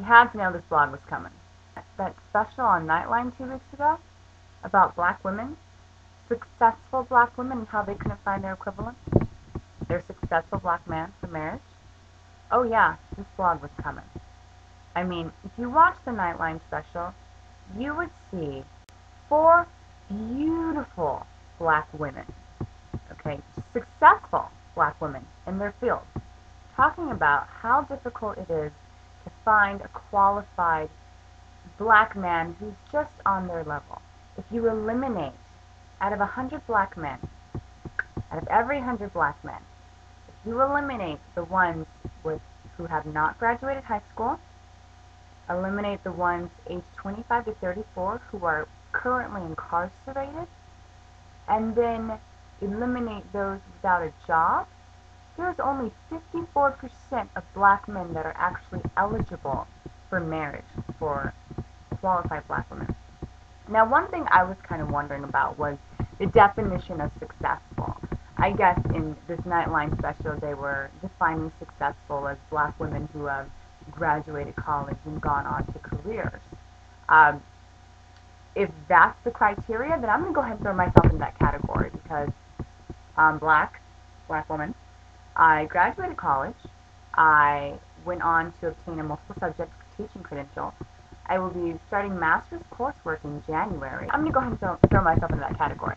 You had to know this vlog was coming. That special on Nightline 2 weeks ago about black women, successful black women and how they couldn't find their equivalent, their successful black man for marriage. Oh yeah, this vlog was coming. I mean, if you watch the Nightline special, you would see 4 beautiful black women, okay, successful black women in their field, talking about how difficult it is to find a qualified black man who's just on their level. If you eliminate, out of 100 black men, out of every 100 black men, if you eliminate the ones who have not graduated high school, eliminate the ones aged 25 to 34 who are currently incarcerated, and then eliminate those without a job, there's only 54% of black men that are actually eligible for marriage for qualified black women. Now, one thing I was kind of wondering about was the definition of successful. I guess in this Nightline special they were defining successful as black women who have graduated college and gone on to careers. If that's the criteria, then I'm going to go ahead and throw myself in that category because I'm black woman. I graduated college. I went on to obtain a multiple subject teaching credential. I will be starting master's coursework in January. I'm going to go ahead and throw myself into that category.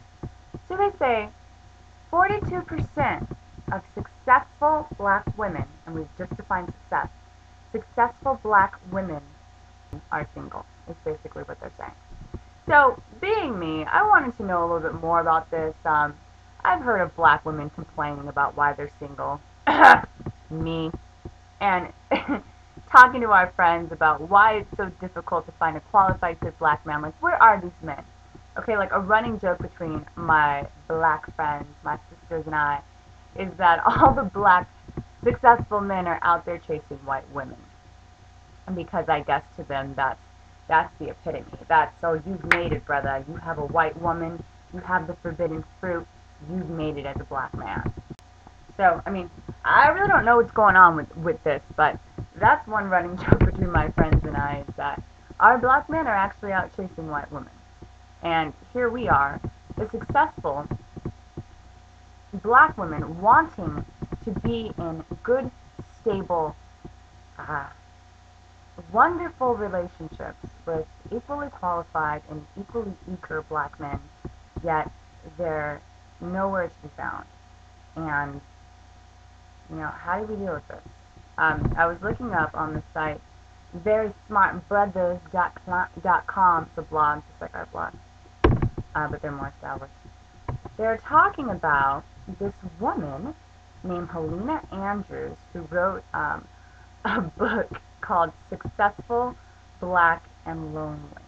So they say 42% of successful black women, and we've just defined success, successful black women are single, is basically what they're saying. So, being me, I wanted to know a little bit more about this. I've heard of black women complaining about why they're single. Me. And talking to our friends about why it's so difficult to find a qualified good black man. Like, where are these men? Okay, like a running joke between my black friends, my sisters and I, is that all the black successful men are out there chasing white women. And because I guess to them that's the epitome. That's, oh, you've made it, brother. You have a white woman. You have the forbidden fruit. You've made it as a black man. So, I mean, I really don't know what's going on with this, but that's one running joke between my friends and I, is that our black men are actually out chasing white women. And here we are, the successful black women wanting to be in good, stable, wonderful relationships with equally qualified and equally eager black men, yet they're nowhere to be found. And, you know, how do we deal with this? I was looking up on the site verysmartbrothers.com, it's a blog, just like our blog, but they're more established. They're talking about this woman named Helena Andrews who wrote a book called Successful, Black, and Lonely.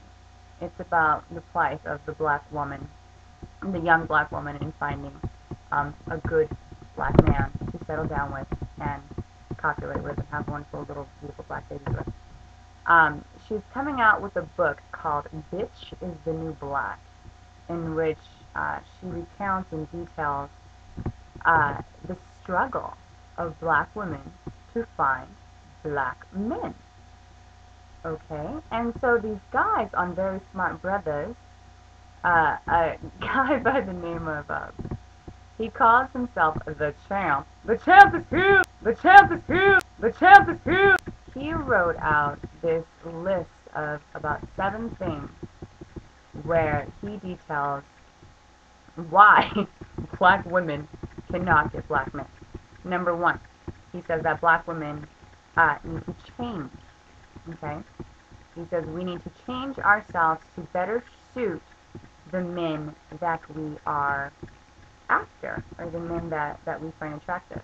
It's about the plight of the black woman, the young black woman, in finding a good black man to settle down with and copulate with and have wonderful little beautiful black babies with. She's coming out with a book called Bitch is the New Black, in which she recounts and details the struggle of black women to find black men. Okay, and so these guys on Very Smart Brothers, a guy by the name of, he calls himself the Champ. The Champ is here! The Champ is here! The Champ is here! He wrote out this list of about 7 things where he details why black women cannot get black men. Number 1, he says that black women need to change. Okay? He says we need to change ourselves to better suit the men that we are after, or the men that we find attractive.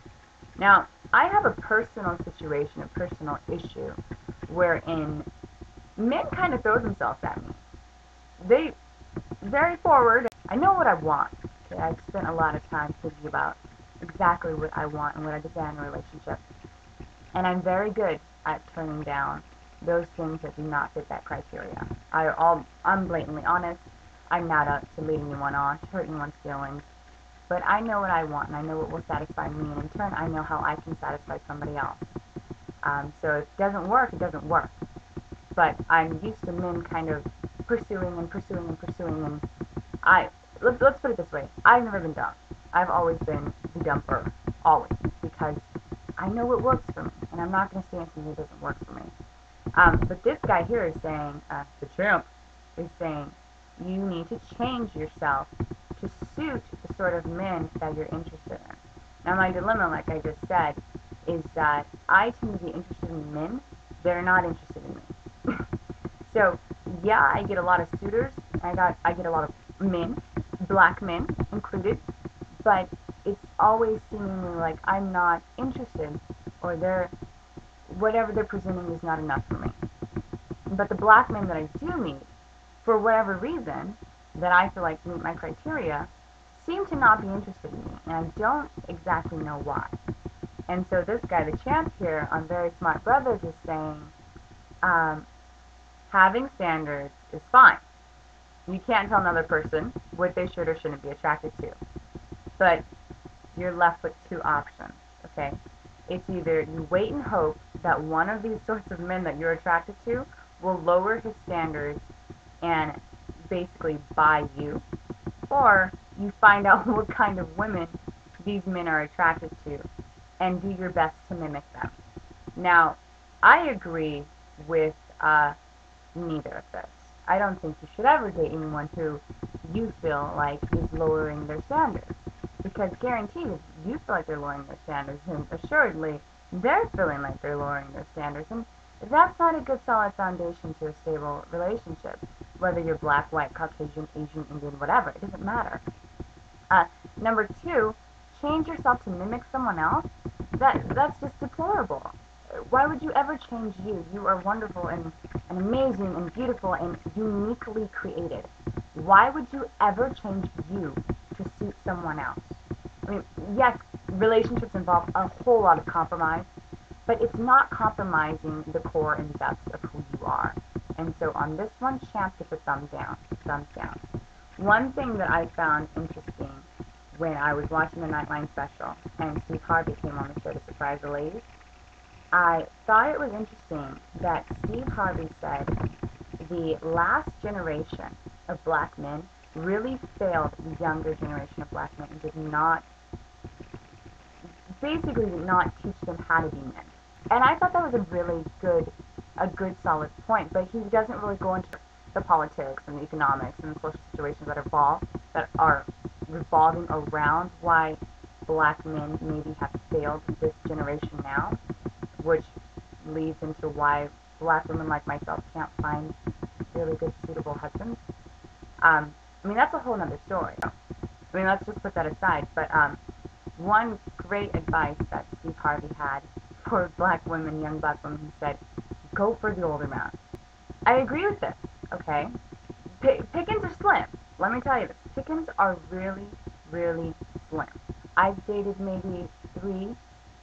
Now, I have a personal situation, a personal issue, wherein men kind of throw themselves at me. They very forward. I know what I want. Okay? I've spent a lot of time thinking about exactly what I want and what I desire in a relationship. And I'm very good at turning down those things that do not fit that criteria. I'm blatantly honest. I'm not up to leading anyone on, to hurt anyone's feelings. But I know what I want, and I know what will satisfy me, and in turn, I know how I can satisfy somebody else. So if it doesn't work, it doesn't work. but I'm used to men kind of pursuing and pursuing and pursuing, and let's put it this way, I've never been dumb. I've always been the dumper, always, because I know what works for me, and I'm not going to stand something that doesn't work for me. But this guy here is saying, the chimp is saying, you need to change yourself to suit the sort of men that you're interested in. Now, my dilemma, like I just said, is that I tend to be interested in men that are not interested in me. So, yeah, I get a lot of suitors. I get a lot of men, black men included, but it's always seemingly like I'm not interested, or whatever they're presenting is not enough for me. But the black men that I do meet, for whatever reason, that I feel like meet my criteria, seem to not be interested in me, and I don't exactly know why. And so this guy, the champ here on Very Smart Brothers, is saying, um, having standards is fine. You can't tell another person what they should or shouldn't be attracted to. But you're left with two options, okay? It's either you wait and hope that one of these sorts of men that you're attracted to will lower his standards and basically buy you, or you find out what kind of women these men are attracted to and do your best to mimic them. Now, I agree with neither of this. I don't think you should ever date anyone who you feel like is lowering their standards. Because guaranteed, if you feel like they're lowering their standards, then assuredly they're feeling like they're lowering their standards. And that's not a good solid foundation to a stable relationship. Whether you're black, white, Caucasian, Asian, Indian, whatever, it doesn't matter. Number two, change yourself to mimic someone else. That's just deplorable. Why would you ever change you? You are wonderful and amazing and beautiful and uniquely created. Why would you ever change you to suit someone else? I mean, yes, relationships involve a whole lot of compromise, but it's not compromising the core and depths of who you are. And so on this one, Champ gets a thumbs down. Thumbs down. One thing that I found interesting when I was watching the Nightline special and Steve Harvey came on the show to surprise the ladies, I thought it was interesting that Steve Harvey said the last generation of black men really failed the younger generation of black men and basically did not teach them how to be men. And I thought that was a good solid point, but he doesn't really go into the politics and the economics and the social situations that are revolving around why black men maybe have failed this generation now, which leads into why black women like myself can't find really good, suitable husbands. I mean, that's a whole nother story. I mean, let's just put that aside. But one great advice that Steve Harvey had for black women, young black women, he said, go for the older man. I agree with this, okay? Pickings are slim. Let me tell you this. Pickings are really, really slim. I've dated maybe 3,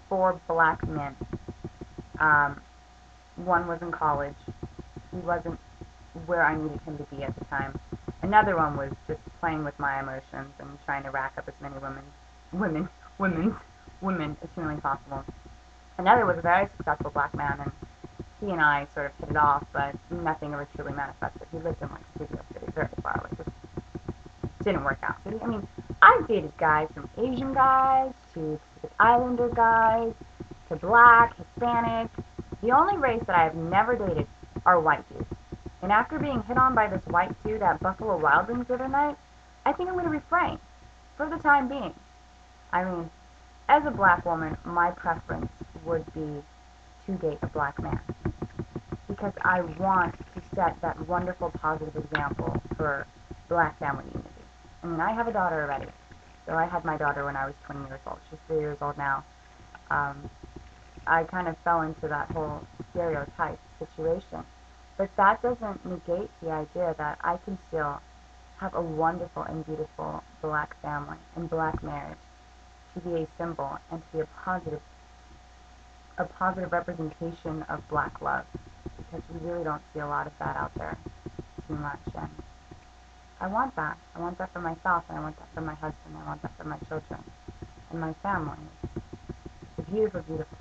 4 black men. One was in college. He wasn't where I needed him to be at the time. Another one was just playing with my emotions and trying to rack up as many women as humanly possible. Another was a very successful black man, and he and I sort of hit it off, but nothing ever truly manifested. He lived in like Studio City, very far away. Just didn't work out. So, I mean, I've dated guys from Asian guys to Pacific Islander guys to black, Hispanic. The only race that I have never dated are white dudes. And after being hit on by this white dude at Buffalo Wild Wings the other night, I think I'm going to refrain for the time being. I mean, as a black woman, my preference would be to date a black man because I want to set that wonderful positive example for black family unity. I mean, I have a daughter already. So I had my daughter when I was 20 years old. She's 3 years old now. I kind of fell into that whole stereotype situation. But that doesn't negate the idea that I can still have a wonderful and beautiful black family and black marriage to be a symbol and to be a positive representation of black love, because we really don't see a lot of that out there too much. And I want that. I want that for myself, and I want that for my husband. I want that for my children and my family. It's a beautiful, beautiful